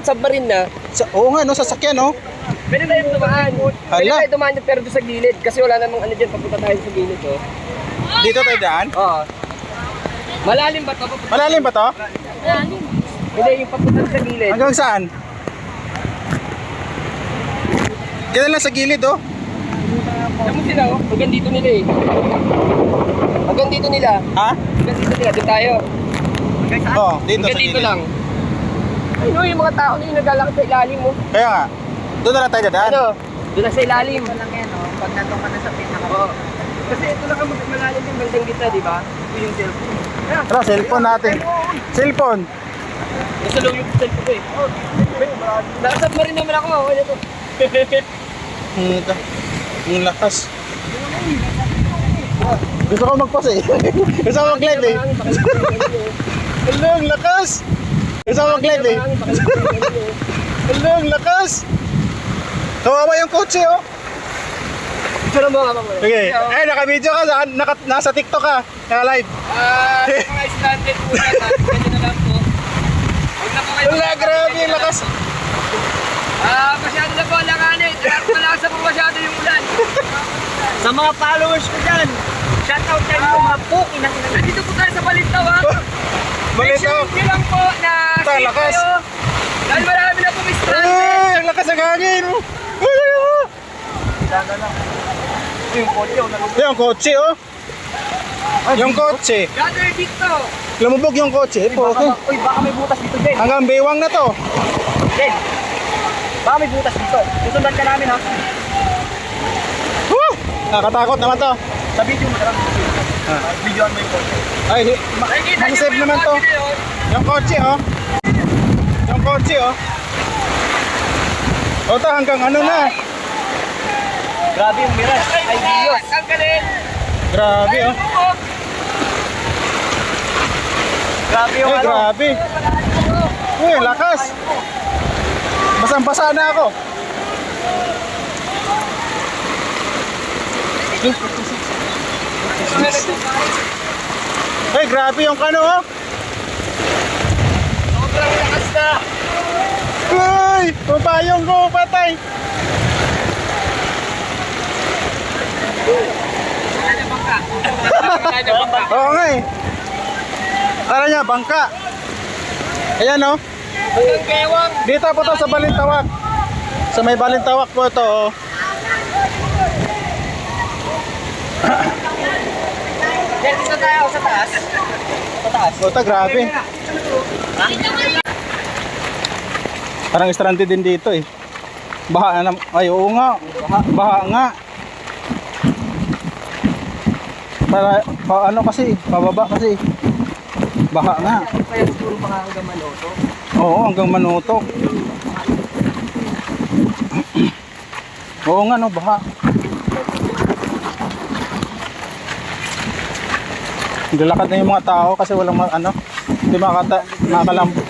submarine na. Oo nga, no, sasakyan, no? Pwede tayo dumaan. Pwede Hala. tayo dumaan dyan, pero doon sa gilid. Kasi wala namang ano dyan, papunta tayo sa gilid, oh. Dito tayo daan? Oo. Malalim ba ito? Malalim ba to? Hindi, yung papunta sa gilid. Hanggang saan? Diyan lang sa gilid, oh. Alam mo sila, oh. Hanggang dito nila eh. Hanggang dito nila. Ha? Hanggang dito nila, doon tayo. Oo, dito Hanggang sa dito gilid. lang. Ay no, yung mga tao na yung naglalakad sa ilalim mo. Kaya nga, doon na lang tayo dadaan. Ano? Doon na sa ilalim. Ito lang yan, oh. Pag nandun ka na sa pinaka. Oo. Kasi ito lang ang malalim yung bandang kita, di ba? Ito yung cellphone. Tara, cellphone natin. Cellphone. Nasa loob yung cellphone ko eh. Nakasab mo rin naman ako. Ano to? Ito. Ang lakas. Gusto ko magpause eh. Gusto ko mag-glide eh. Hello, ang lakas. Gusto ko mag-glide eh. Hello, ang lakas. Kawawa yung kotse, oh. Picture mo nga mamaya. Okay. Ay, naka-video ka. Nasa TikTok ka. Naka-live. Sa mga standard po yan. Ganyan na lang po. Huwag na po kayo. Wala, grabe yung lakas. Masyado na po alanganin. Malakas na po masyado yung ulan. Sa mga followers ko dyan, shoutout kayo mga puki ng ina. Nandito po tayo sa Balintawak. Balito. Make sure nyo lang po na Ito, safe lakas. kayo. Dahil marami na pong stranded. Ay, ang lakas ng hangin. Yung kotse, oh, Yung kotse, oh. Yung kotse. Gather dito. Lumubog yung kotse. Uy, baka may butas dito, Jen. Hanggang Baywang na to. Jen, baka may butas dito. Susundan ka namin, ha? Woo! Nakakatakot naman to. Sa video mo, sarap. Videoan mo yung kotse. Ay, Nakikita nyo mag-save po yung naman to. kotse na yun. Yung kotse, oh. Yung kotse, oh. O to, hanggang ano na. Grabe yung mirage. Ay, Dios. Ang galing. Grabe, oh. Grabe yung Ay, ano. grabe. Uy, lakas. Basang-basa na ako. Ay, grabe yung kano, oh. Sobrang lakas na. Uy, pupayong ko, patay. Ano bangka? Ano bangka? Oo nga eh. Tara niya, bangka. Ayan, oh. Hanggang Bewang. Dito po to sa Balintawak. Sa may Balintawak po to, oh. Dito tayo sa taas. Sa taas. Puta, grabe. Parang stranded din dito eh. Baha na. Ay, oo nga. Baha nga. Ano kasi, pababa kasi. Baha nga. Kaya siguro mga hanggang Manoto. Oo, hanggang Manutok. Oo nga, no, baha. Naglalakad na yung mga tao kasi walang hindi makakalambo.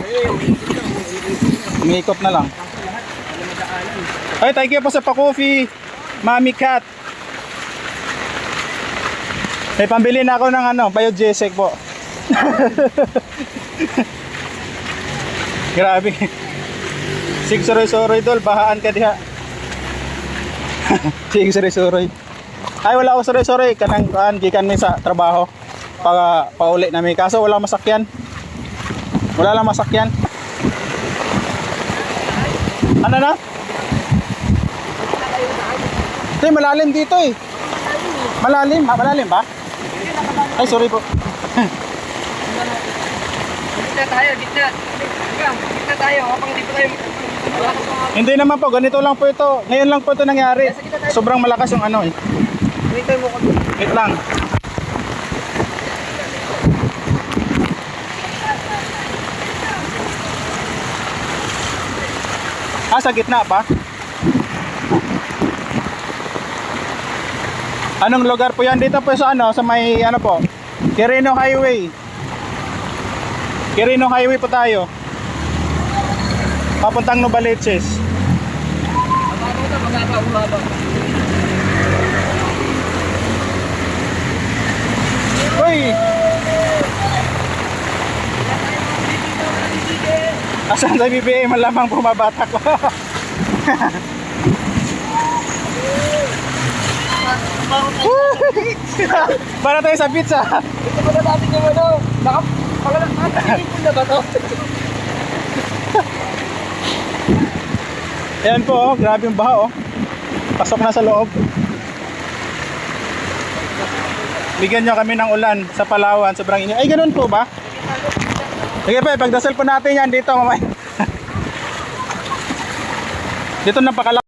Umiikot na lang. Ay, thank you po sa pa-coffee, Mami Cat. May pambili na ako ng Biogesic po. Grabe. Sig soroy-soroy dol, bahaan ka diha. Sig soroy-soroy. Ay, wala ako soroy-soroy kanang gikan mi sa trabaho. Pauli namin kaso wala masakyan. Wala lang masakyan. Ano na? Ito malalim dito eh. Malalim. Malalim ba? Ay, sorry po. Gitna tayo, gitna. Gitna tayo, habang hindi pa tayo. Hindi naman po, ganito lang po ito. Ngayon lang po ito nangyari. Sobrang malakas yung eh. Hintay mo ko. Wait lang. Sa gitna pa? Anong lugar po yan? Dito po sa sa may po? Quirino Highway. Quirino Highway po tayo. Papuntang Novaliches. Mababa. Uy! Lakasan sa BBA, malamang bumabatak ko. Para tayo sa pizza. Ito ba na natin yung ano? Pagalang na ba to? Ayan po, oh, grabe yung baha, oh. Pasok na sa loob. Bigyan nyo kami ng ulan sa Palawan, sobrang init. Ay, ganun po ba? Sige pa, pagdasal po natin yan dito, mamay. Dito na pakala.